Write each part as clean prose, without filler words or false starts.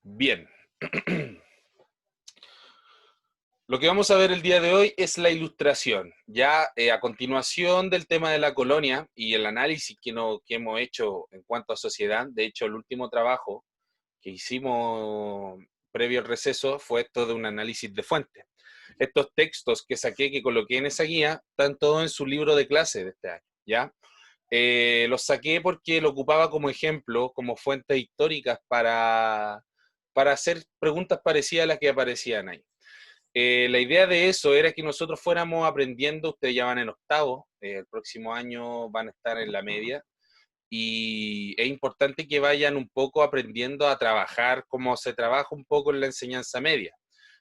Bien. Lo que vamos a ver el día de hoy es la ilustración. Ya a continuación del tema de la colonia y el análisis que hemos hecho en cuanto a sociedad, de hecho el último trabajo que hicimos previo al receso fue esto de un análisis de fuentes. Estos textos que saqué, que coloqué en esa guía, están todos en su libro de clase de este año, ¿ya? Los saqué porque lo ocupaba como ejemplo, como fuentes históricas para hacer preguntas parecidas a las que aparecían ahí. La idea de eso era que nosotros fuéramos aprendiendo, ustedes ya van en octavo, el próximo año van a estar en la media, y es importante que vayan un poco aprendiendo a trabajar como se trabaja un poco en la enseñanza media,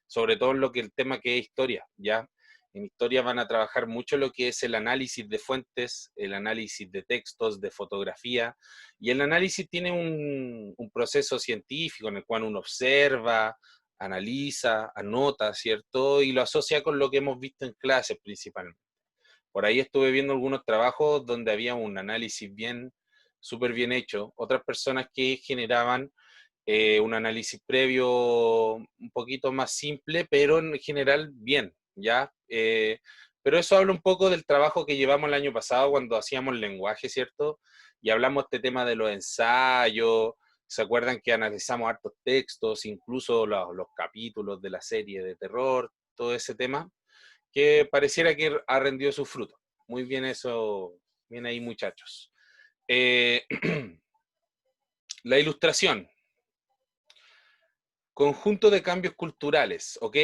sobre todo en lo que el tema que es historia, ¿ya? En historia van a trabajar mucho lo que es el análisis de fuentes, el análisis de textos, de fotografía, y el análisis tiene un proceso científico en el cual uno observa, analiza, anota, ¿cierto? Y lo asocia con lo que hemos visto en clases principalmente. Por ahí estuve viendo algunos trabajos donde había un análisis bien, súper bien hecho. Otras personas que generaban un análisis previo un poquito más simple, pero en general bien, ¿ya? Pero eso habla un poco del trabajo que llevamos el año pasado cuando hacíamos lenguaje, ¿cierto? Y hablamos este tema de los ensayos, ¿se acuerdan que analizamos hartos textos, incluso los capítulos de la serie de terror, todo ese tema? Que pareciera que ha rendido sus frutos. Muy bien eso, bien ahí muchachos. Eh, la ilustración, conjunto de cambios culturales, ¿ok?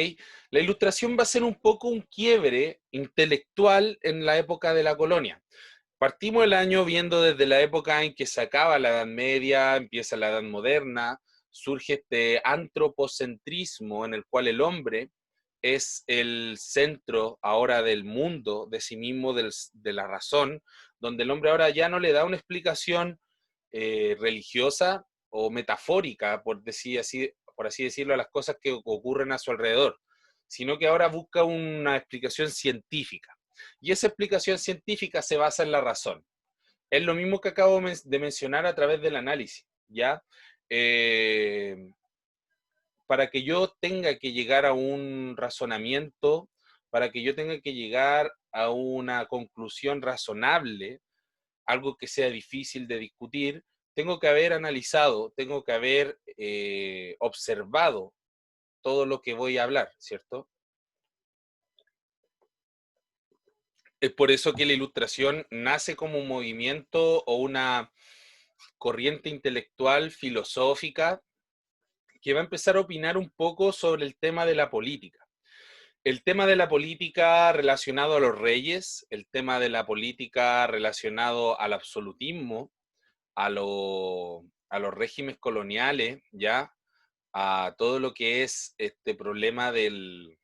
La ilustración va a ser un poco un quiebre intelectual en la época de la colonia. Partimos el año viendo desde la época en que se acaba la Edad Media, empieza la Edad Moderna, surge este antropocentrismo en el cual el hombre es el centro ahora del mundo, de sí mismo, de la razón, donde el hombre ahora ya no le da una explicación religiosa o metafórica, por así decirlo, a las cosas que ocurren a su alrededor, sino que ahora busca una explicación científica. Y esa explicación científica se basa en la razón. Es lo mismo que acabo de mencionar a través del análisis, ¿ya? Eh, para que yo tenga que llegar a un razonamiento, para que yo tenga que llegar a una conclusión razonable, algo que sea difícil de discutir, tengo que haber analizado, tengo que haber observado todo lo que voy a hablar, ¿cierto? Es por eso que la ilustración nace como un movimiento o una corriente intelectual, filosófica, que va a empezar a opinar un poco sobre el tema de la política. El tema de la política relacionado a los reyes, el tema de la política relacionado al absolutismo, a los regímenes coloniales, ¿ya? A todo lo que es este problema del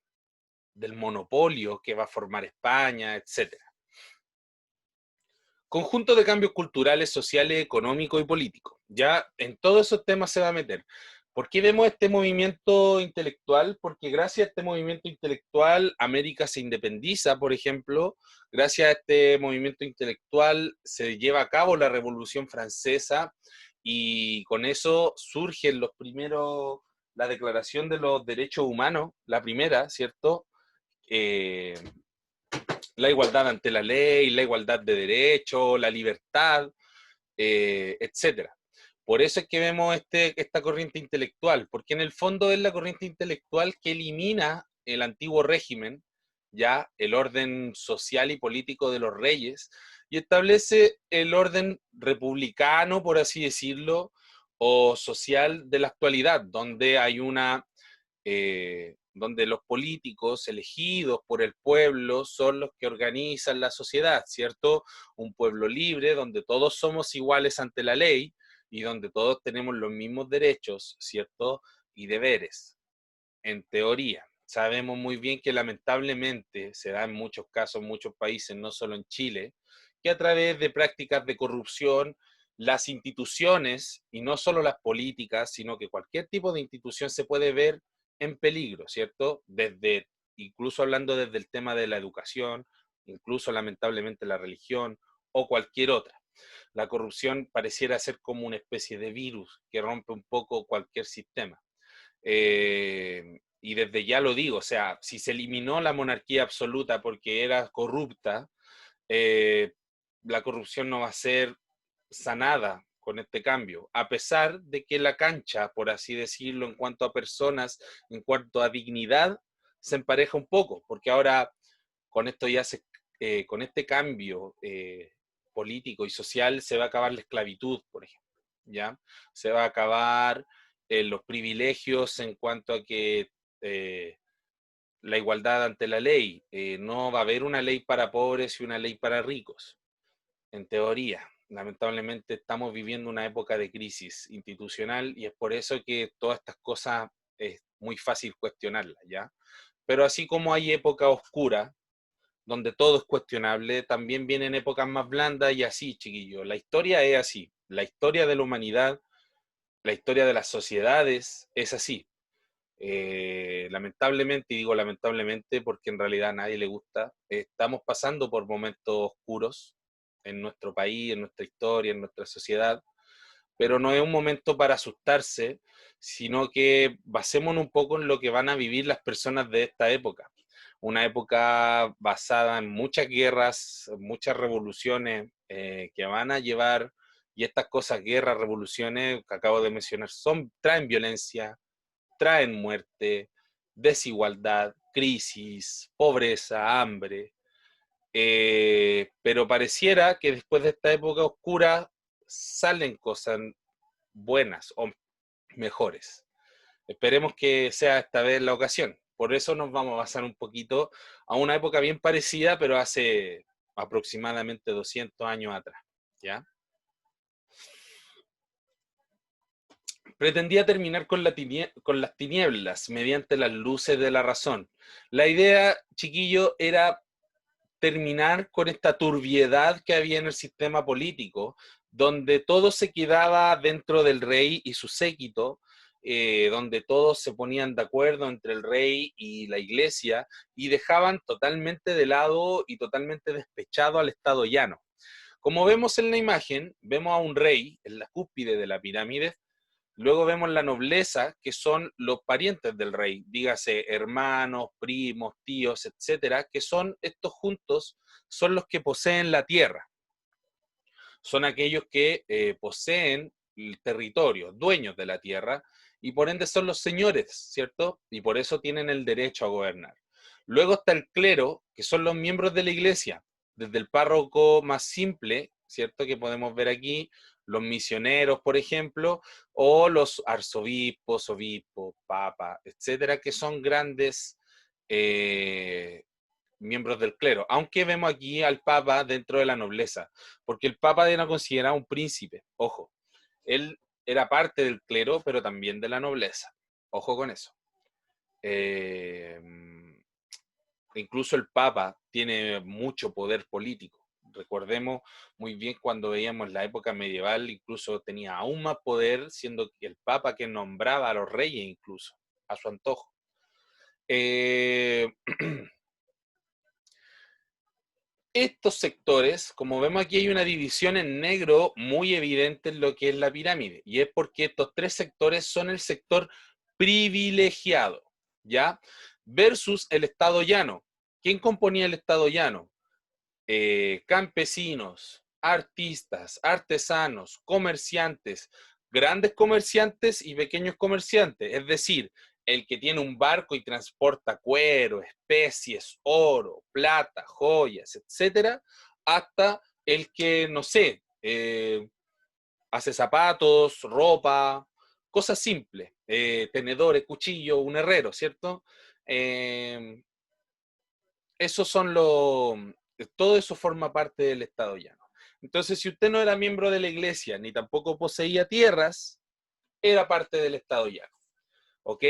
monopolio que va a formar España, etcétera. Conjunto de cambios culturales, sociales, económicos y políticos. Ya en todos esos temas se va a meter. ¿Por qué vemos este movimiento intelectual? Porque gracias a este movimiento intelectual América se independiza, por ejemplo. Gracias a este movimiento intelectual se lleva a cabo la Revolución Francesa y con eso surgen los primeros, la Declaración de los Derechos Humanos, la primera, ¿cierto? Eh, la igualdad ante la ley, la igualdad de derechos, la libertad, etcétera. Por eso es que vemos esta corriente intelectual, porque en el fondo es la corriente intelectual que elimina el antiguo régimen, ya el orden social y político de los reyes, y establece el orden republicano, por así decirlo, o social de la actualidad, donde hay donde los políticos elegidos por el pueblo son los que organizan la sociedad, ¿cierto? Un pueblo libre donde todos somos iguales ante la ley y donde todos tenemos los mismos derechos, ¿cierto? Y deberes, en teoría. Sabemos muy bien que lamentablemente se da en muchos casos, en muchos países, no solo en Chile, que a través de prácticas de corrupción, las instituciones, y no solo las políticas, sino que cualquier tipo de institución se puede ver en peligro, ¿cierto? Desde, incluso hablando desde el tema de la educación, incluso lamentablemente la religión o cualquier otra. La corrupción pareciera ser como una especie de virus que rompe un poco cualquier sistema. Y desde ya lo digo, o sea, si se eliminó la monarquía absoluta porque era corrupta, eh, la corrupción no va a ser sanada con este cambio, a pesar de que la cancha, por así decirlo, en cuanto a personas, en cuanto a dignidad, se empareja un poco, porque ahora con esto ya con este cambio político y social se va a acabar la esclavitud, por ejemplo, ¿ya? Se va a acabar los privilegios en cuanto a que la igualdad ante la ley, no va a haber una ley para pobres y una ley para ricos, en teoría. Lamentablemente estamos viviendo una época de crisis institucional y es por eso que todas estas cosas es muy fácil cuestionarlas, ¿ya? Pero así como hay época oscura, donde todo es cuestionable, también vienen épocas más blandas y así, chiquillos. La historia es así. La historia de la humanidad, la historia de las sociedades es así. Lamentablemente, y digo lamentablemente porque en realidad a nadie le gusta, estamos pasando por momentos oscuros en nuestro país, en nuestra historia, en nuestra sociedad, pero no es un momento para asustarse, sino que basémonos un poco en lo que van a vivir las personas de esta época. Una época basada en muchas guerras, muchas revoluciones que van a llevar, y estas cosas, guerras, revoluciones que acabo de mencionar, traen violencia, traen muerte, desigualdad, crisis, pobreza, hambre, pero pareciera que después de esta época oscura salen cosas buenas o mejores. Esperemos que sea esta vez la ocasión. Por eso nos vamos a basar un poquito a una época bien parecida, pero hace aproximadamente 200 años atrás, ¿ya? Pretendía terminar con las tinieblas mediante las luces de la razón. La idea, chiquillo, era terminar con esta turbiedad que había en el sistema político, donde todo se quedaba dentro del rey y su séquito, donde todos se ponían de acuerdo entre el rey y la iglesia y dejaban totalmente de lado y totalmente despechado al estado llano. Como vemos en la imagen, vemos a un rey en la cúspide de la pirámide. Luego vemos la nobleza, que son los parientes del rey, dígase hermanos, primos, tíos, etcétera, que son estos juntos, son los que poseen la tierra. Son aquellos que poseen el territorio, dueños de la tierra, y por ende son los señores, ¿cierto? Y por eso tienen el derecho a gobernar. Luego está el clero, que son los miembros de la iglesia, desde el párroco más simple, ¿cierto? Que podemos ver aquí, los misioneros, por ejemplo, o los arzobispos, obispos, papas, etcétera, que son grandes miembros del clero, aunque vemos aquí al papa dentro de la nobleza, porque el papa era considerado un príncipe, ojo, él era parte del clero, pero también de la nobleza, ojo con eso. Eh, Incluso el papa tiene mucho poder político. Recordemos muy bien cuando veíamos la época medieval, incluso tenía aún más poder, siendo el papa que nombraba a los reyes incluso, a su antojo. Estos sectores, como vemos aquí, hay una división en negro muy evidente en lo que es la pirámide, y es porque estos tres sectores son el sector privilegiado, ¿ya? Versus el estado llano. ¿Quién componía el estado llano? Campesinos, artistas, artesanos, comerciantes, grandes comerciantes y pequeños comerciantes, es decir, el que tiene un barco y transporta cuero, especies, oro, plata, joyas, etcétera, hasta el que, no sé, hace zapatos, ropa, cosas simples, tenedores, cuchillo, un herrero, ¿cierto? Eh, Esos son los, todo eso forma parte del Estado llano. Entonces, si usted no era miembro de la iglesia ni tampoco poseía tierras, era parte del Estado llano. ¿Ok?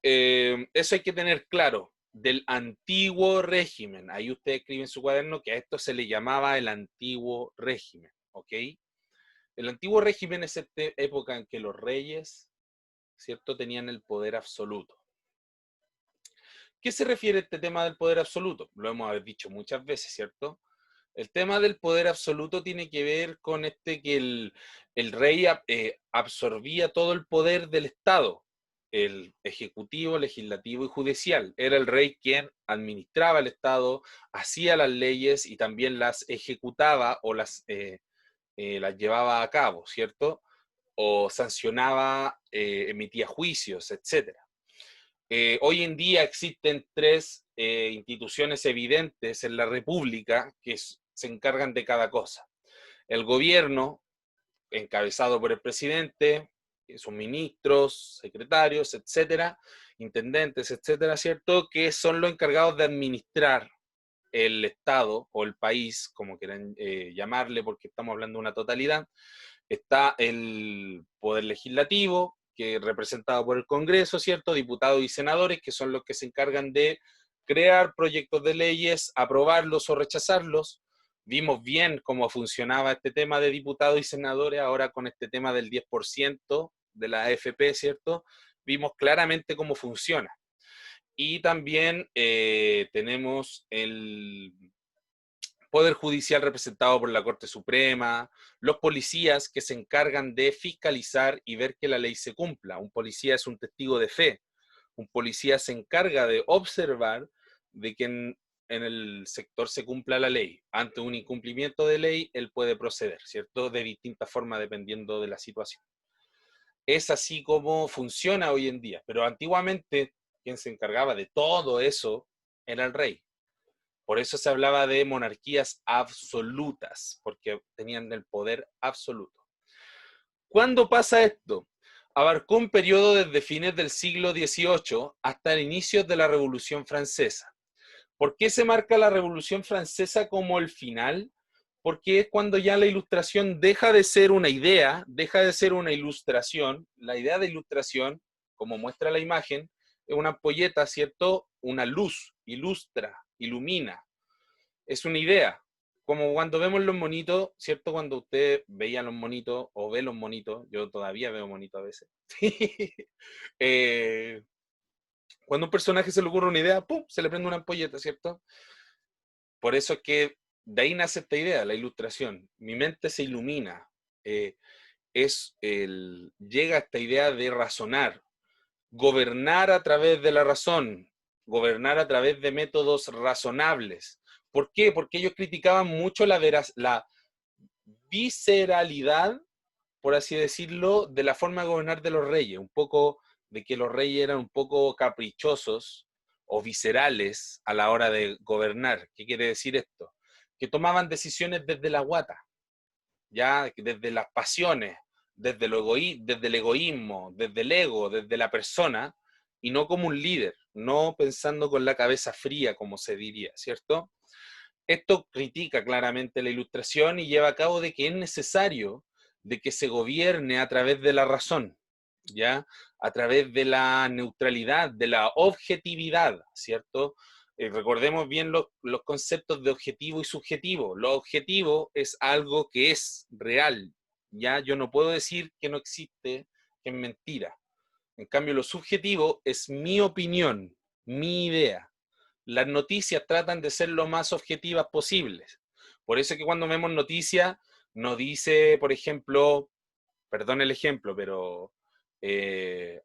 Eso hay que tener claro. Del antiguo régimen. Ahí usted escribe en su cuaderno que a esto se le llamaba el antiguo régimen. ¿Ok? El antiguo régimen es esta época en que los reyes, ¿cierto?, tenían el poder absoluto. ¿Qué se refiere a este tema del poder absoluto? Lo hemos dicho muchas veces, ¿cierto? El tema del poder absoluto tiene que ver con que el rey absorbía todo el poder del Estado. el ejecutivo, legislativo y judicial. Era el rey quien administraba el Estado, hacía las leyes y también las ejecutaba o las llevaba a cabo, ¿cierto? O sancionaba, emitía juicios, etcétera. Hoy en día existen tres instituciones evidentes en la República que se encargan de cada cosa. El gobierno, encabezado por el presidente, sus ministros, secretarios, etcétera, intendentes, etcétera, ¿cierto? Que son los encargados de administrar el Estado o el país, como quieran llamarle, porque estamos hablando de una totalidad. Está el Poder Legislativo, que es representado por el Congreso, ¿cierto? Diputados y senadores, que son los que se encargan de crear proyectos de leyes, aprobarlos o rechazarlos. Vimos bien cómo funcionaba este tema de diputados y senadores, ahora con este tema del 10% de la AFP, ¿cierto? Vimos claramente cómo funciona. Y también tenemos el Poder Judicial representado por la Corte Suprema, los policías que se encargan de fiscalizar y ver que la ley se cumpla. Un policía es un testigo de fe. Un policía se encarga de observar de que en el sector se cumpla la ley. Ante un incumplimiento de ley, él puede proceder, ¿cierto? De distintas formas dependiendo de la situación. Es así como funciona hoy en día, pero antiguamente quien se encargaba de todo eso era el rey. Por eso se hablaba de monarquías absolutas, porque tenían el poder absoluto. ¿Cuándo pasa esto? Abarcó un periodo desde fines del siglo XVIII hasta el inicio de la Revolución Francesa. ¿Por qué se marca la Revolución Francesa como el final? Porque es cuando ya la ilustración deja de ser una idea, deja de ser una ilustración. La idea de ilustración, como muestra la imagen, es una ampolleta, ¿cierto? Una luz, ilustra, ilumina. Es una idea. Como cuando vemos los monitos, ¿cierto? Cuando usted veía los monitos o ve los monitos, yo todavía veo monitos a veces. eh, Cuando a un personaje se le ocurre una idea, ¡pum!, se le prende una ampolleta, ¿cierto? Por eso es que de ahí nace esta idea, la ilustración. Mi mente se ilumina. eh, Llega a esta idea de razonar, gobernar a través de la razón, gobernar a través de métodos razonables. ¿Por qué? Porque ellos criticaban mucho la visceralidad, por así decirlo, de la forma de gobernar de los reyes, un poco de que los reyes eran un poco caprichosos o viscerales a la hora de gobernar. ¿Qué quiere decir esto? Que tomaban decisiones desde la guata, ya desde las pasiones, desde el egoísmo, desde el ego, desde la persona, y no como un líder, no pensando con la cabeza fría, como se diría, ¿cierto? Esto critica claramente la ilustración y lleva a cabo de que es necesario de que se gobierne a través de la razón, ¿ya? A través de la neutralidad, de la objetividad, ¿cierto? Recordemos bien los conceptos de objetivo y subjetivo. Lo objetivo es algo que es real, ¿ya? Yo no puedo decir que no existe, que es mentira. En cambio, lo subjetivo es mi opinión, mi idea. Las noticias tratan de ser lo más objetivas posibles. Por eso es que cuando vemos noticias, no dice, por ejemplo, perdón el ejemplo, pero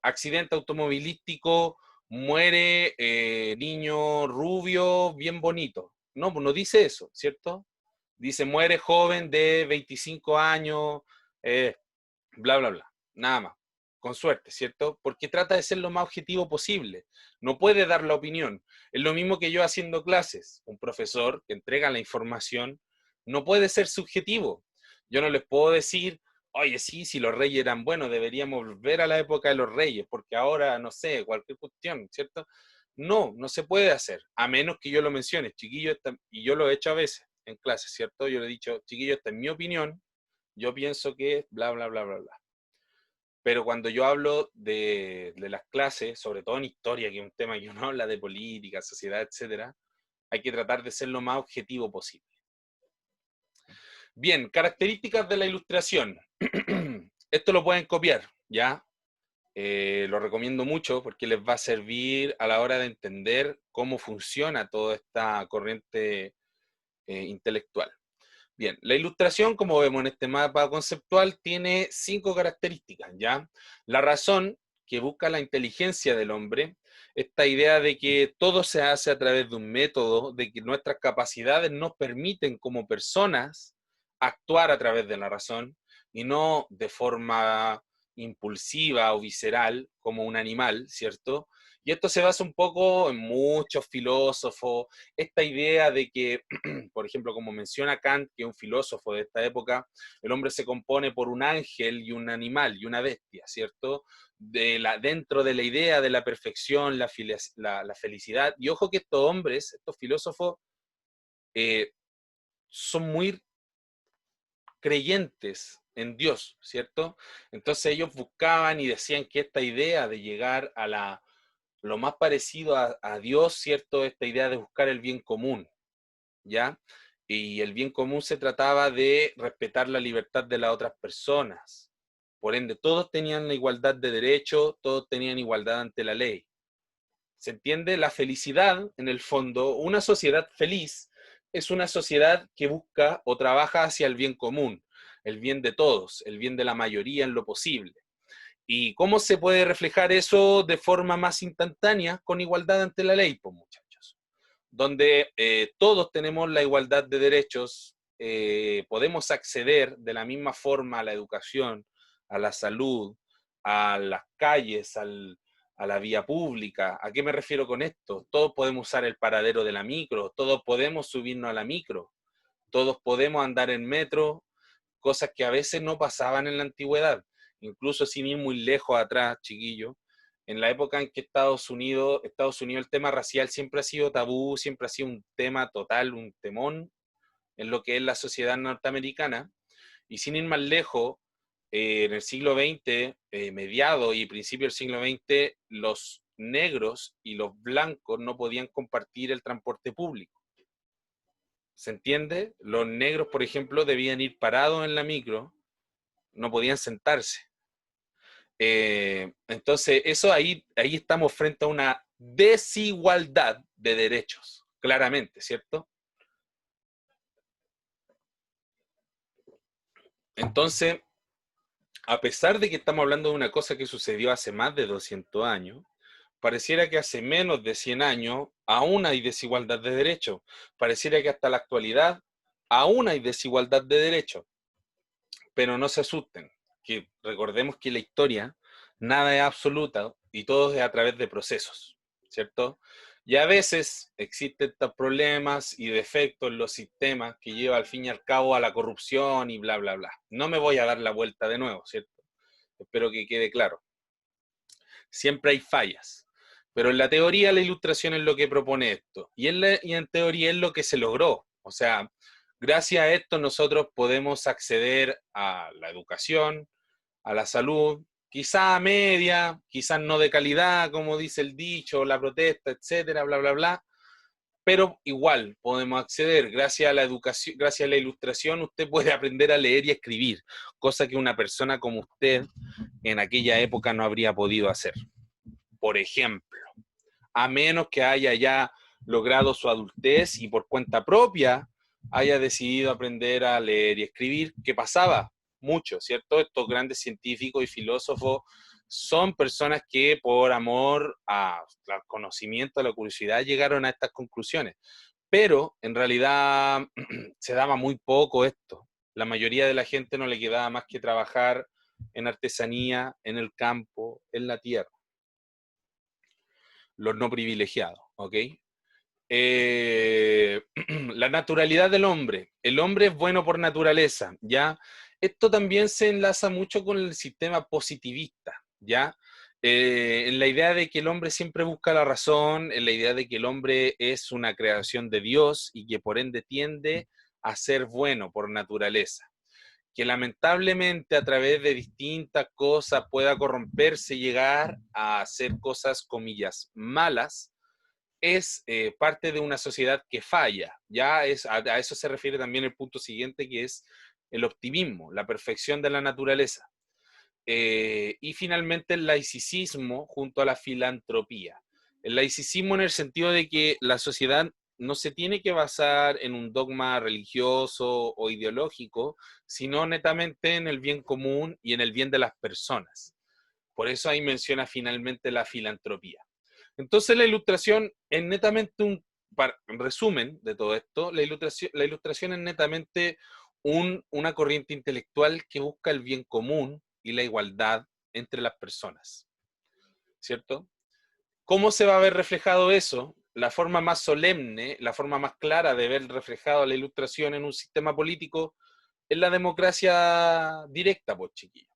accidente automovilístico, muere niño rubio, bien bonito. No, pues no dice eso, ¿cierto? Dice muere joven de 25 años, eh, bla, bla, bla. Nada más. Con suerte, ¿cierto? Porque trata de ser lo más objetivo posible. No puede dar la opinión. Es lo mismo que yo haciendo clases. Un profesor que entrega la información no puede ser subjetivo. Yo no les puedo decir, oye, sí, si los reyes eran buenos, deberíamos volver a la época de los reyes, porque ahora, no sé, cualquier cuestión, ¿cierto? No, no se puede hacer, a menos que yo lo mencione, chiquillo, y yo lo he hecho a veces en clases, ¿cierto? Yo le he dicho, chiquillo, esta es mi opinión, yo pienso que bla, bla, bla, bla, bla. Pero cuando yo hablo de las clases, sobre todo en historia, que es un tema que uno habla de política, sociedad, etcétera, hay que tratar de ser lo más objetivo posible. Bien, características de la ilustración. Esto lo pueden copiar, ¿ya? Lo recomiendo mucho porque les va a servir a la hora de entender cómo funciona toda esta corriente intelectual. Bien, la ilustración, como vemos en este mapa conceptual, tiene 5 características, ¿ya? La razón, que busca la inteligencia del hombre, esta idea de que todo se hace a través de un método, de que nuestras capacidades nos permiten como personas actuar a través de la razón y no de forma impulsiva o visceral como un animal, ¿cierto? Y esto se basa un poco en muchos filósofos, esta idea de que, por ejemplo, como menciona Kant, que es un filósofo de esta época, el hombre se compone por un ángel y un animal y una bestia, ¿cierto? Dentro de la idea de la perfección, la felicidad. Y ojo que estos hombres, estos filósofos, eh, son muy creyentes en Dios, ¿cierto? Entonces ellos buscaban y decían que esta idea de llegar a lo más parecido a Dios, ¿cierto? Esta idea de buscar el bien común, ¿ya? Y el bien común se trataba de respetar la libertad de las otras personas. Por ende, todos tenían la igualdad de derechos, todos tenían igualdad ante la ley. ¿Se entiende? La felicidad, en el fondo, una sociedad feliz es una sociedad que busca o trabaja hacia el bien común, el bien de todos, el bien de la mayoría en lo posible. ¿Y cómo se puede reflejar eso de forma más instantánea? Con igualdad ante la ley, pues muchachos. Donde todos tenemos la igualdad de derechos, podemos acceder de la misma forma a la educación, a la salud, a las calles, a la vía pública. ¿A qué me refiero con esto? Todos podemos usar el paradero de la micro, todos podemos subirnos a la micro, todos podemos andar en metro, cosas que a veces no pasaban en la antigüedad. Incluso sin ir muy lejos atrás, chiquillos, en la época en que Estados Unidos el tema racial siempre ha sido tabú, siempre ha sido un tema total, un temón en lo que es la sociedad norteamericana, y sin ir más lejos, en el siglo XX, mediado y principio del siglo XX, los negros y los blancos no podían compartir el transporte público. ¿Se entiende? Los negros, por ejemplo, debían ir parados en la micro, no podían sentarse. Entonces, eso ahí estamos frente a una desigualdad de derechos, claramente, ¿cierto? Entonces, a pesar de que estamos hablando de una cosa que sucedió hace más de 200 años, pareciera que hace menos de 100 años aún hay desigualdad de derechos. Pareciera que hasta la actualidad aún hay desigualdad de derechos. Pero no se asusten, que recordemos que la historia nada es absoluta y todo es a través de procesos, ¿cierto? Y a veces existen estos problemas y defectos en los sistemas que lleva al fin y al cabo a la corrupción y bla, bla, bla. No me voy a dar la vuelta de nuevo, ¿cierto? Espero que quede claro. Siempre hay fallas. Pero en la teoría la ilustración es lo que propone esto. Y en teoría es lo que se logró. O sea, gracias a esto nosotros podemos acceder a la educación, a la salud, quizá a media, quizás no de calidad, como dice el dicho, la protesta, etcétera, bla, bla, bla. Pero igual podemos acceder, gracias a la educación, gracias a la ilustración, usted puede aprender a leer y escribir, cosa que una persona como usted en aquella época no habría podido hacer. Por ejemplo, a menos que haya ya logrado su adultez y por cuenta propia haya decidido aprender a leer y escribir, que pasaba mucho, ¿cierto? Estos grandes científicos y filósofos son personas que por amor al conocimiento, a la curiosidad, llegaron a estas conclusiones. Pero en realidad se daba muy poco esto. La mayoría de la gente no le quedaba más que trabajar en artesanía, en el campo, en la tierra. Los no privilegiados, ¿ok? La naturalidad del hombre. El hombre es bueno por naturaleza, ¿ya? Esto también se enlaza mucho con el sistema positivista, ¿ya? En la idea de que el hombre siempre busca la razón, en la idea de que el hombre es una creación de Dios y que por ende tiende a ser bueno por naturaleza. Que lamentablemente a través de distintas cosas pueda corromperse y llegar a hacer cosas, comillas, malas, es parte de una sociedad que falla. Ya a eso se refiere también el punto siguiente, que es el optimismo, la perfección de la naturaleza. Y finalmente el laicismo junto a la filantropía. El laicismo en el sentido de que la sociedad no se tiene que basar en un dogma religioso o ideológico, sino netamente en el bien común y en el bien de las personas. Por eso ahí menciona finalmente la filantropía. Entonces la ilustración es netamente en resumen de todo esto, la ilustración es netamente una corriente intelectual que busca el bien común y la igualdad entre las personas, ¿cierto? ¿Cómo se va a ver reflejado eso? La forma más solemne, la forma más clara de ver reflejado la ilustración en un sistema político es la democracia directa, pues chiquillos.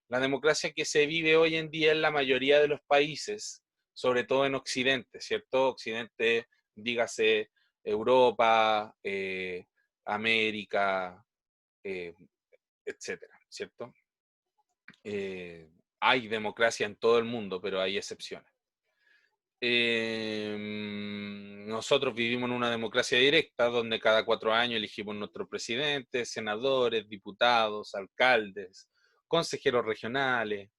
La democracia que se vive hoy en día en la mayoría de los países, sobre todo en Occidente, ¿cierto? Occidente, dígase Europa, América, eh, etcétera, ¿cierto? Hay democracia en todo el mundo, pero hay excepciones. Nosotros vivimos en una democracia directa donde cada 4 años elegimos nuestros presidentes, senadores, diputados, alcaldes, consejeros regionales,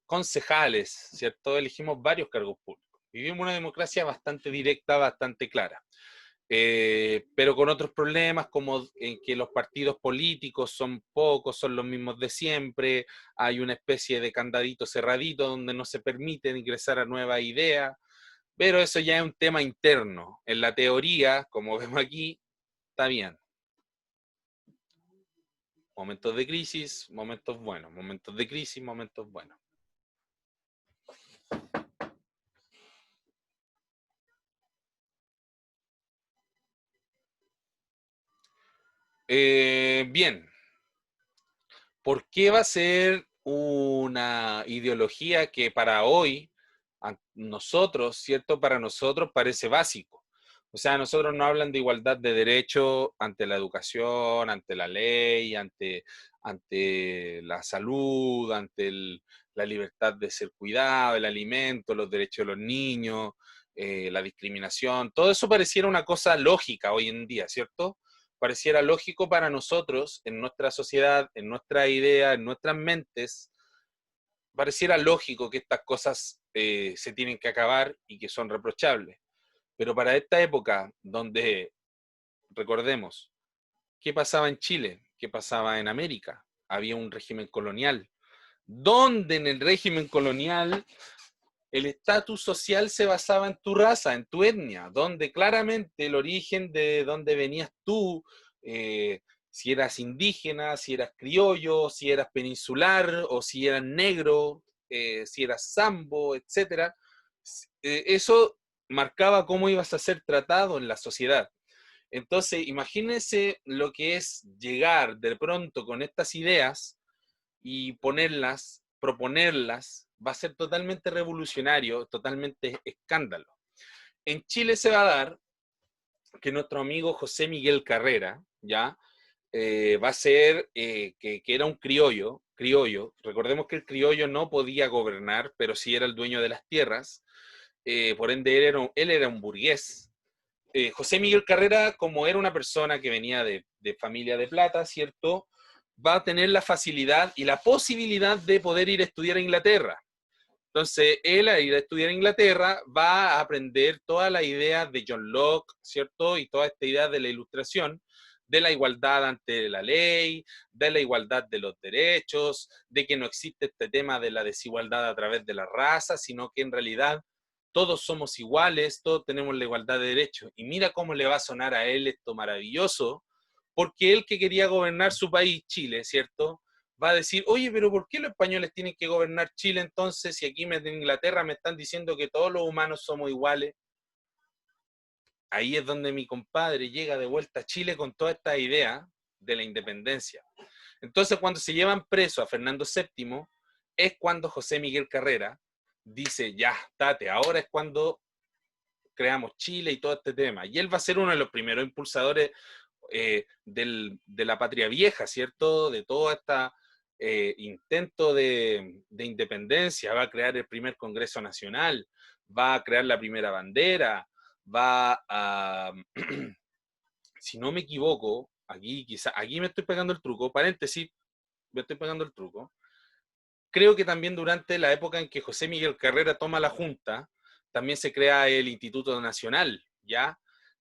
concejales, ¿cierto? Elegimos varios cargos públicos. Vivimos una democracia bastante directa, bastante clara. Pero con otros problemas como en que los partidos políticos son pocos, son los mismos de siempre, hay una especie de candadito cerradito donde no se permite ingresar a nuevas ideas, pero eso ya es un tema interno. En la teoría, como vemos aquí, está bien. Momentos de crisis, momentos buenos, momentos de crisis, momentos buenos. Bien, ¿por qué va a ser una ideología que para hoy, a nosotros, ¿cierto? Para nosotros parece básico. O sea, nosotros nos hablan de igualdad de derecho ante la educación, ante la ley, ante la salud, la libertad de ser cuidado, el alimento, los derechos de los niños, la discriminación. Todo eso pareciera una cosa lógica hoy en día, ¿cierto? Pareciera lógico para nosotros, en nuestra sociedad, en nuestra idea, en nuestras mentes, pareciera lógico que estas cosas se tienen que acabar y que son reprochables. Pero para esta época, donde, recordemos, ¿qué pasaba en Chile? ¿Qué pasaba en América? Había un régimen colonial, donde en el régimen colonial el estatus social se basaba en tu raza, en tu etnia, donde claramente el origen de donde venías tú, eh, si eras indígena, si eras criollo, si eras peninsular o si eras negro, si eras sambo, etcétera, eso marcaba cómo ibas a ser tratado en la sociedad. Entonces, imagínense lo que es llegar de pronto con estas ideas y ponerlas, proponerlas, va a ser totalmente revolucionario, totalmente escándalo. En Chile se va a dar que nuestro amigo José Miguel Carrera, ¿ya? Va a ser que era un criollo, recordemos que el criollo no podía gobernar, pero sí era el dueño de las tierras, por ende él era un burgués. José Miguel Carrera, como era una persona que venía de familia de plata, ¿cierto? Va a tener la facilidad y la posibilidad de poder ir a estudiar a Inglaterra. Entonces, él al ir a estudiar a Inglaterra va a aprender toda la idea de John Locke, ¿cierto? Y toda esta idea de la ilustración, de la igualdad ante la ley, de la igualdad de los derechos, de que no existe este tema de la desigualdad a través de la raza, sino que en realidad todos somos iguales, todos tenemos la igualdad de derechos. Y mira cómo le va a sonar a él esto maravilloso, porque él que quería gobernar su país, Chile, ¿cierto? Va a decir, oye, pero ¿por qué los españoles tienen que gobernar Chile entonces si aquí en Inglaterra me están diciendo que todos los humanos somos iguales? Ahí es donde mi compadre llega de vuelta a Chile con toda esta idea de la independencia. Entonces, cuando se llevan preso a Fernando VII, es cuando José Miguel Carrera dice, ya, tate, ahora es cuando creamos Chile y todo este tema. Y él va a ser uno de los primeros impulsadores de la patria vieja, ¿cierto? De todo este intento de independencia, va a crear el primer Congreso Nacional, va a crear la primera bandera, va a, si no me equivoco, aquí me estoy pegando el truco, paréntesis, me estoy pegando el truco, creo que también durante la época en que José Miguel Carrera toma la Junta, también se crea el Instituto Nacional, ¿ya?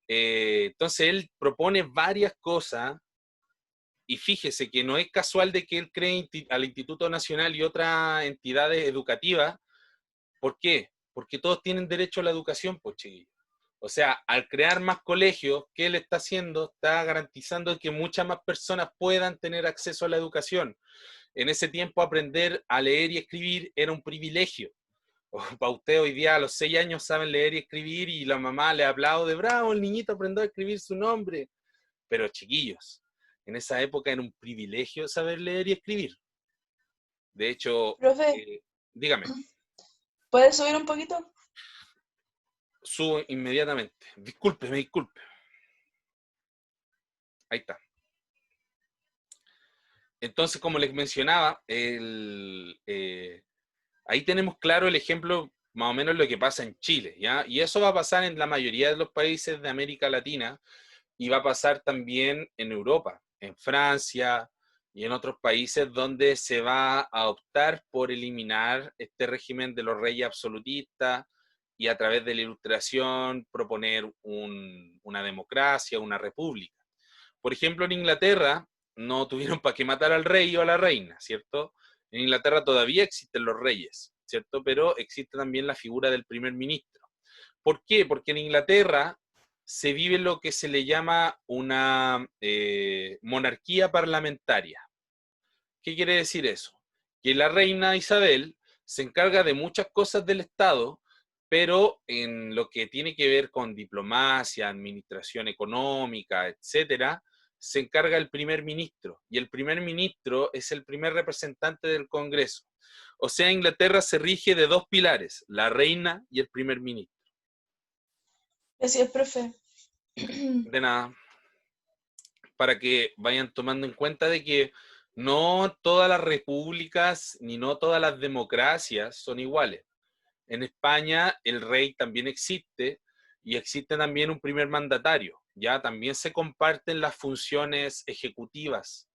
Entonces él propone varias cosas Y fíjese que no es casual de que él cree al Instituto Nacional y otras entidades educativas. ¿Por qué? Porque todos tienen derecho a la educación, pues chiquillos. O sea, al crear más colegios, ¿qué él está haciendo? Está garantizando que muchas más personas puedan tener acceso a la educación. En ese tiempo aprender a leer y escribir era un privilegio. Para usted hoy día a los 6 años saben leer y escribir y la mamá le aplaude, bravo, el niñito aprendió a escribir su nombre. Pero chiquillos, en esa época era un privilegio saber leer y escribir. De hecho, Profe, dígame, ¿puedes subir un poquito? subo inmediatamente. Discúlpeme, disculpe. Ahí está. Entonces, como les mencionaba, ahí tenemos claro el ejemplo, más o menos lo que pasa en Chile, ¿ya? Y eso va a pasar en la mayoría de los países de América Latina y va a pasar también en Europa, en Francia y en otros países donde se va a optar por eliminar este régimen de los reyes absolutistas y a través de la ilustración proponer una democracia, una república. Por ejemplo, en Inglaterra no tuvieron para qué matar al rey o a la reina, ¿cierto? En Inglaterra todavía existen los reyes, ¿cierto? Pero existe también la figura del primer ministro. ¿Por qué? Porque en Inglaterra se vive lo que se le llama una monarquía parlamentaria. ¿Qué quiere decir eso? Que la reina Isabel se encarga de muchas cosas del Estado, pero en lo que tiene que ver con diplomacia, administración económica, etcétera, se encarga el primer ministro. Y el primer ministro es el primer representante del Congreso. O sea, Inglaterra se rige de dos pilares, la reina y el primer ministro. Gracias, profe. De nada, para que vayan tomando en cuenta de que no todas las repúblicas ni no todas las democracias son iguales. En España el rey también existe y existe también un primer mandatario. Ya también se comparten las funciones ejecutivas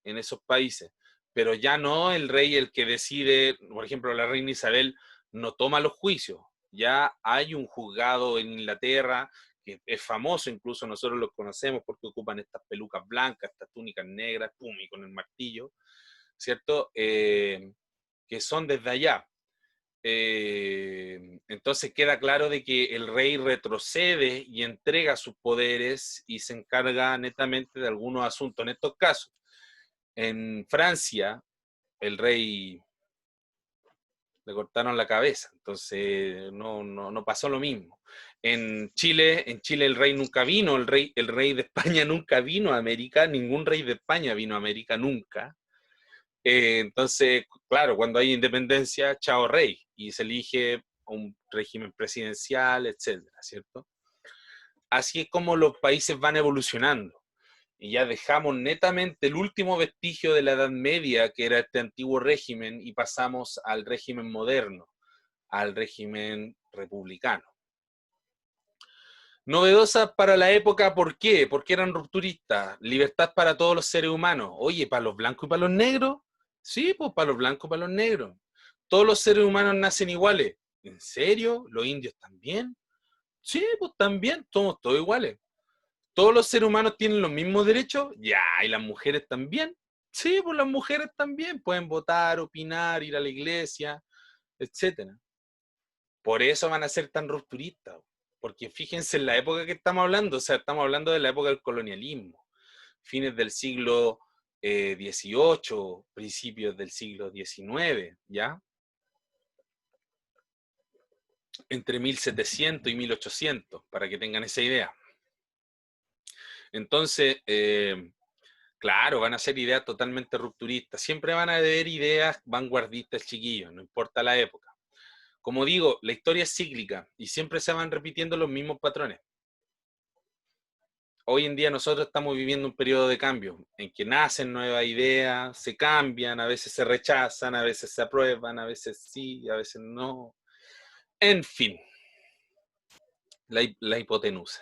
en esos países, pero ya no el rey el que decide, por ejemplo, la reina Isabel no toma los juicios. Ya hay un juzgado en Inglaterra que es famoso, incluso nosotros los conocemos porque ocupan estas pelucas blancas, estas túnicas negras, pum, y con el martillo, ¿cierto? Que son desde allá. Entonces queda claro de que el rey retrocede y entrega sus poderes y se encarga netamente de algunos asuntos. En estos casos, en Francia, el rey le cortaron la cabeza, entonces no pasó lo mismo. En Chile el rey nunca vino, el rey de España nunca vino a América, ningún rey de España vino a América nunca. Entonces, claro, cuando hay independencia, chao rey, y se elige un régimen presidencial, etcétera, ¿cierto? Así es como los países van evolucionando. Y ya dejamos netamente el último vestigio de la Edad Media, que era este antiguo régimen, y pasamos al régimen moderno, al régimen republicano. Novedosas para la época, ¿por qué? Porque eran rupturistas, libertad para todos los seres humanos. Oye, ¿para los blancos y para los negros? Sí, pues para los blancos y para los negros. Todos los seres humanos nacen iguales. ¿En serio? ¿Los indios también? Sí, pues también, somos todos iguales. ¿Todos los seres humanos tienen los mismos derechos? Ya, ¿y las mujeres también? Sí, pues las mujeres también pueden votar, opinar, ir a la iglesia, etcétera. Por eso van a ser tan rupturistas, porque fíjense en la época que estamos hablando, o sea, estamos hablando de la época del colonialismo, fines del siglo XVIII, principios del siglo XIX, ¿ya? Entre 1700 y 1800, para que tengan esa idea. Entonces, claro, van a ser ideas totalmente rupturistas. Siempre van a haber ideas vanguardistas, chiquillos, no importa la época. Como digo, la historia es cíclica y siempre se van repitiendo los mismos patrones. Hoy en día nosotros estamos viviendo un periodo de cambio en que nacen nuevas ideas, se cambian, a veces se rechazan, a veces se aprueban, a veces sí, a veces no. En fin, la hipotenusa.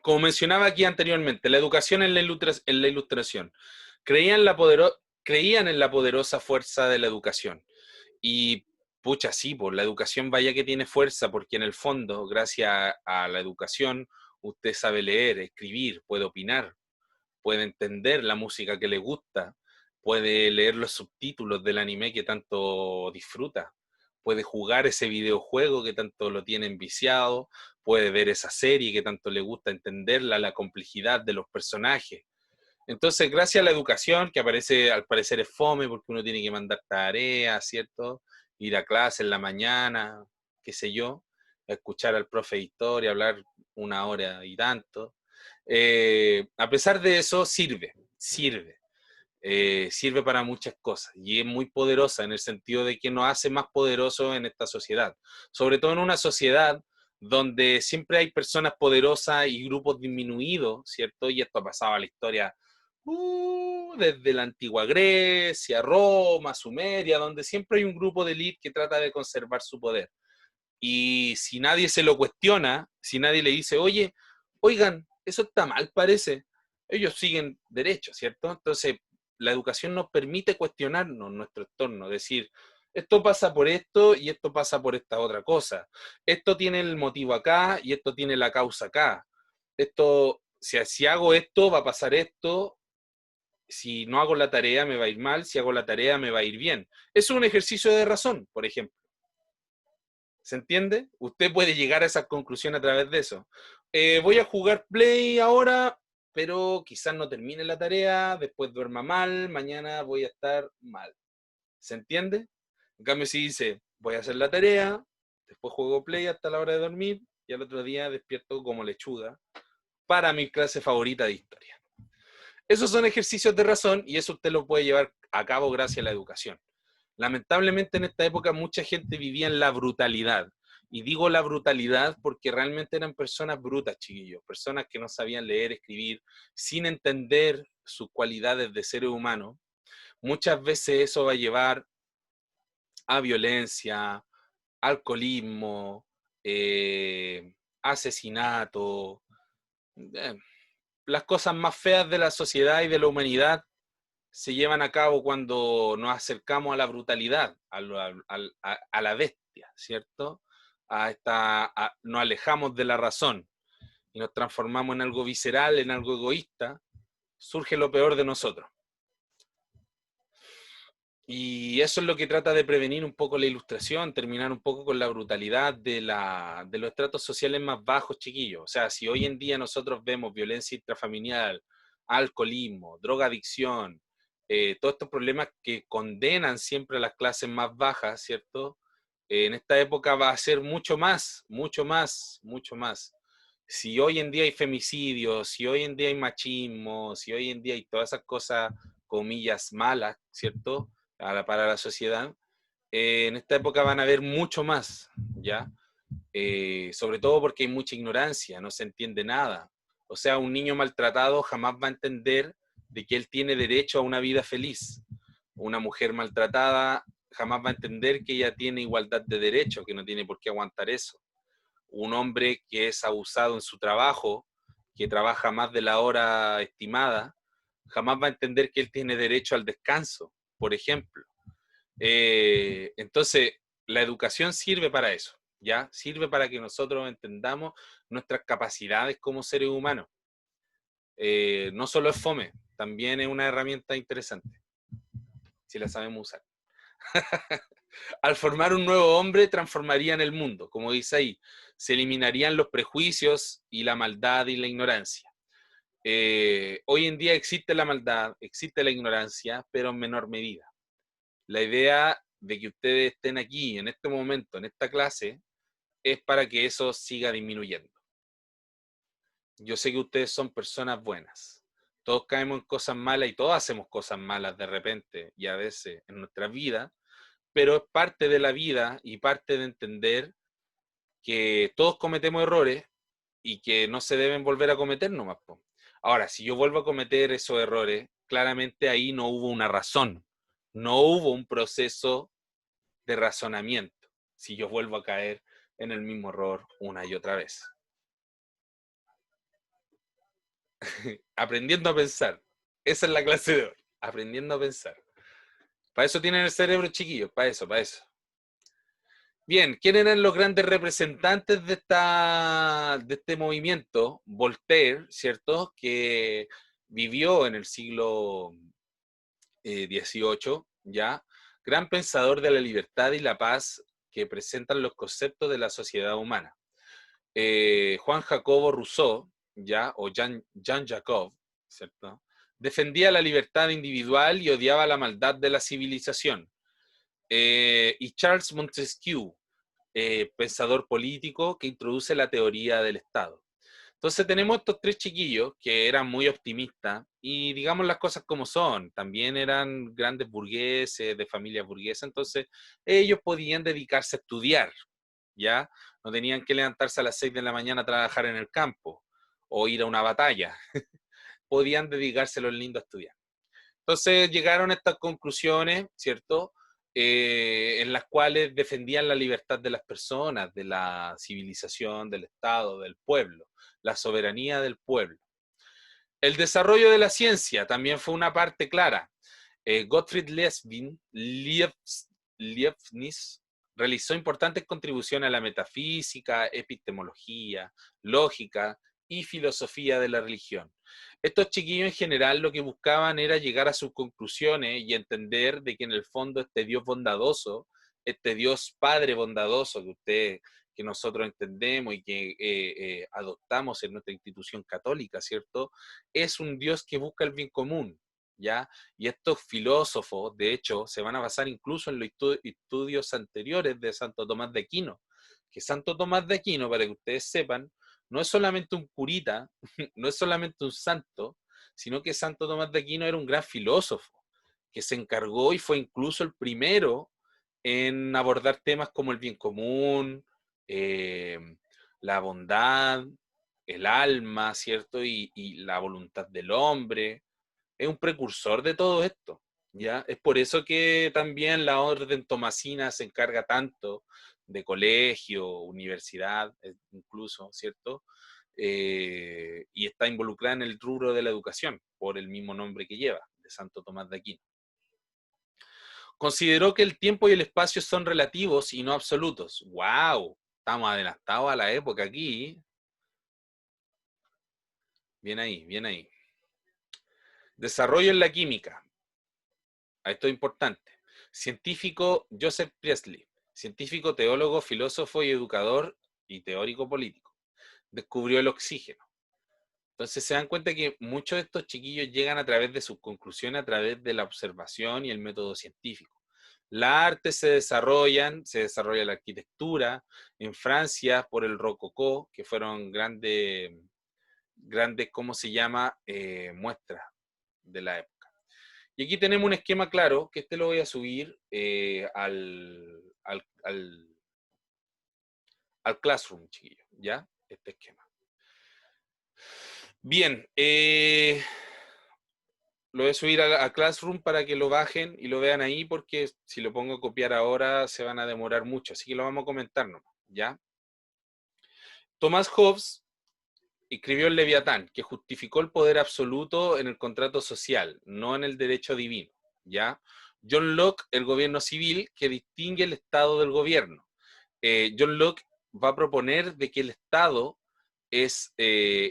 Como mencionaba aquí anteriormente, la educación en la ilustración. Creían, creían en la poderosa fuerza de la educación. Y pucha, sí, pues la educación vaya que tiene fuerza, porque en el fondo, gracias a la educación, usted sabe leer, escribir, puede opinar, puede entender la música que le gusta, puede leer los subtítulos del anime que tanto disfruta, puede jugar ese videojuego que tanto lo tiene enviciado, puede ver esa serie que tanto le gusta entenderla, la complejidad de los personajes. Entonces, gracias a la educación, que aparece, al parecer es fome porque uno tiene que mandar tareas, ¿cierto? Ir a clase en la mañana, qué sé yo, escuchar al profe de historia, hablar una hora y tanto. A pesar de eso, sirve para muchas cosas y es muy poderosa en el sentido de que nos hace más poderosos en esta sociedad, sobre todo en una sociedad donde siempre hay personas poderosas y grupos disminuidos, ¿cierto? Y esto ha pasado a la historia desde la antigua Grecia, Roma, Sumeria, donde siempre hay un grupo de élite que trata de conservar su poder. Y si nadie se lo cuestiona, si nadie le dice, oye, oigan, eso está mal, parece, ellos siguen derecho, ¿cierto? Entonces, la educación nos permite cuestionarnos nuestro entorno, decir, esto pasa por esto y esto pasa por esta otra cosa. Esto tiene el motivo acá y esto tiene la causa acá. Esto, si hago esto, va a pasar esto. Si no hago la tarea, me va a ir mal. Si hago la tarea, me va a ir bien. Es un ejercicio de razón, por ejemplo. ¿Se entiende? Usted puede llegar a esa conclusión a través de eso. Voy a jugar Play ahora, pero quizás no termine la tarea, después duerma mal, mañana voy a estar mal. ¿Se entiende? En cambio, si dice, voy a hacer la tarea, después juego Play hasta la hora de dormir y al otro día despierto como lechuga para mi clase favorita de historia. Esos son ejercicios de razón y eso usted lo puede llevar a cabo gracias a la educación. Lamentablemente en esta época mucha gente vivía en la brutalidad. Y digo la brutalidad porque realmente eran personas brutas, chiquillos. Personas que no sabían leer, escribir, sin entender sus cualidades de ser humano. Muchas veces eso va a llevar a violencia, alcoholismo, asesinato, eh, las cosas más feas de la sociedad y de la humanidad se llevan a cabo cuando nos acercamos a la brutalidad, a la bestia, ¿cierto? Nos alejamos de la razón y nos transformamos en algo visceral, en algo egoísta, surge lo peor de nosotros. Y eso es lo que trata de prevenir un poco la ilustración, terminar un poco con la brutalidad de los estratos sociales más bajos, chiquillos. O sea, si hoy en día nosotros vemos violencia intrafamiliar, alcoholismo, drogadicción, todos estos problemas que condenan siempre a las clases más bajas, ¿cierto? En esta época va a ser mucho más, mucho más, mucho más. Si hoy en día hay femicidios, si hoy en día hay machismo, si hoy en día hay todas esas cosas, comillas, malas, ¿cierto? Para la sociedad, en esta época van a haber mucho más, ¿ya? Sobre todo porque hay mucha ignorancia, no se entiende nada. O sea, un niño maltratado jamás va a entender de que él tiene derecho a una vida feliz. Una mujer maltratada jamás va a entender que ella tiene igualdad de derechos, que no tiene por qué aguantar eso. Un hombre que es abusado en su trabajo, que trabaja más de la hora estimada, jamás va a entender que él tiene derecho al descanso, por ejemplo. Entonces, la educación sirve para eso, ¿ya? Sirve para que nosotros entendamos nuestras capacidades como seres humanos. No solo es fome, también es una herramienta interesante, si la sabemos usar. Al formar un nuevo hombre, transformarían el mundo, como dice ahí. Se eliminarían los prejuicios y la maldad y la ignorancia. Hoy en día existe la maldad, existe la ignorancia, pero en menor medida. La idea de que ustedes estén aquí, en este momento, en esta clase, es para que eso siga disminuyendo. Yo sé que ustedes son personas buenas. Todos caemos en cosas malas y todos hacemos cosas malas de repente y a veces en nuestra vida, pero es parte de la vida y parte de entender que todos cometemos errores y que no se deben volver a cometer nomás. Ahora, si yo vuelvo a cometer esos errores, claramente ahí no hubo una razón, no hubo un proceso de razonamiento, si yo vuelvo a caer en el mismo error una y otra vez. Aprendiendo a pensar. Esa es la clase de hoy. Aprendiendo a pensar. Para eso tienen el cerebro, chiquillos. Para eso, para eso. Bien, ¿quién eran los grandes representantes de este movimiento? Voltaire, ¿cierto? Que vivió en el siglo XVIII, ¿ya? Gran pensador de la libertad y la paz que presentan los conceptos de la sociedad humana. Juan Jacobo Rousseau, ¿ya? O Jean Jacob, ¿cierto? Defendía la libertad individual y odiaba la maldad de la civilización. Y Charles Montesquieu, pensador político que introduce la teoría del Estado. Entonces tenemos estos tres chiquillos que eran muy optimistas y digamos las cosas como son, también eran grandes burgueses, de familia burguesa, entonces ellos podían dedicarse a estudiar, ¿ya? No tenían que levantarse a las 6 de la mañana a trabajar en el campo o ir a una batalla, podían dedicarse los lindos a estudiar. Entonces llegaron a estas conclusiones, ¿cierto? En las cuales defendían la libertad de las personas, de la civilización, del Estado, del pueblo, la soberanía del pueblo. El desarrollo de la ciencia también fue una parte clara. Gottfried Leibniz realizó importantes contribuciones a la metafísica, epistemología, lógica y filosofía de la religión. Estos chiquillos en general lo que buscaban era llegar a sus conclusiones y entender de que en el fondo este Dios bondadoso, este Dios Padre bondadoso que nosotros entendemos y que adoptamos en nuestra institución católica, ¿cierto? Es un Dios que busca el bien común, ¿ya? Y estos filósofos, de hecho, se van a basar incluso en los estudios anteriores de Santo Tomás de Aquino, que Santo Tomás de Aquino, para que ustedes sepan, no es solamente un curita, no es solamente un santo, sino que Santo Tomás de Aquino era un gran filósofo, que se encargó y fue incluso el primero en abordar temas como el bien común, eh, la bondad, el alma, ¿cierto? Y la voluntad del hombre. Es un precursor de todo esto, ¿ya? Es por eso que también la orden tomasina se encarga tanto de colegio, universidad, incluso, ¿cierto? Y está involucrada en el rubro de la educación, por el mismo nombre que lleva, de Santo Tomás de Aquino. Consideró que el tiempo y el espacio son relativos y no absolutos. ¡Wow! Estamos adelantados a la época aquí. Bien ahí, bien ahí. Desarrollo en la química. Esto es importante. Científico Joseph Priestley, científico, teólogo, filósofo y educador y teórico político. Descubrió el oxígeno. Entonces se dan cuenta que muchos de estos chiquillos llegan a través de sus conclusiones, a través de la observación y el método científico. Las artes se desarrolla la arquitectura, en Francia por el Rococó, que fueron grandes, ¿cómo se llama? Muestras de la época. Y aquí tenemos un esquema claro, que este lo voy a subir al Classroom, chiquillos, ¿ya? Este esquema. Bien, lo voy a subir a Classroom para que lo bajen y lo vean ahí, porque si lo pongo a copiar ahora se van a demorar mucho, así que lo vamos a comentar nomás, ¿ya? Thomas Hobbes escribió el Leviatán, que justificó el poder absoluto en el contrato social, no en el derecho divino, ¿ya? John Locke, el gobierno civil, que distingue el Estado del gobierno. John Locke va a proponer de que el Estado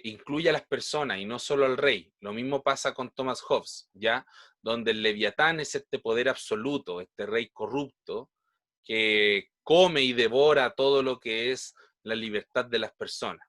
incluye a las personas y no solo al rey. Lo mismo pasa con Thomas Hobbes, ¿ya? Donde el Leviatán es este poder absoluto, este rey corrupto, que come y devora todo lo que es la libertad de las personas.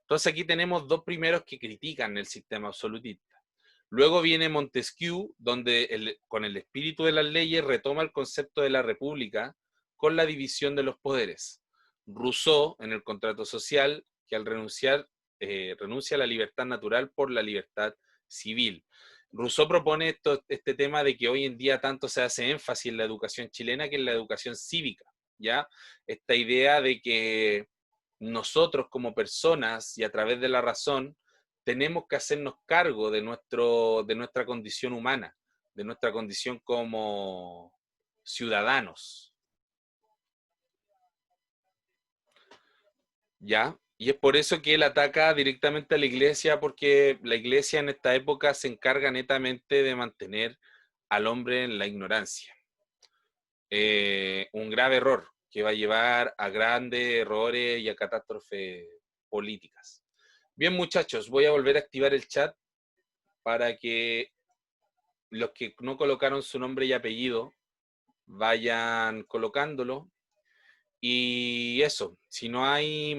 Entonces aquí tenemos dos primeros que critican el sistema absolutista. Luego viene Montesquieu, donde con el espíritu de las leyes retoma el concepto de la república con la división de los poderes. Rousseau, en el contrato social, que al renuncia a la libertad natural por la libertad civil. Rousseau propone este tema de que hoy en día tanto se hace énfasis en la educación chilena que en la educación cívica, ¿ya? Esta idea de que nosotros como personas y a través de la razón tenemos que hacernos cargo de nuestra condición humana, de nuestra condición como ciudadanos, ¿ya? Y es por eso que él ataca directamente a la iglesia, porque la iglesia en esta época se encarga netamente de mantener al hombre en la ignorancia. Un grave error, que va a llevar a grandes errores y a catástrofes políticas. Bien, muchachos, voy a volver a activar el chat para que los que no colocaron su nombre y apellido vayan colocándolo. Y eso, si no hay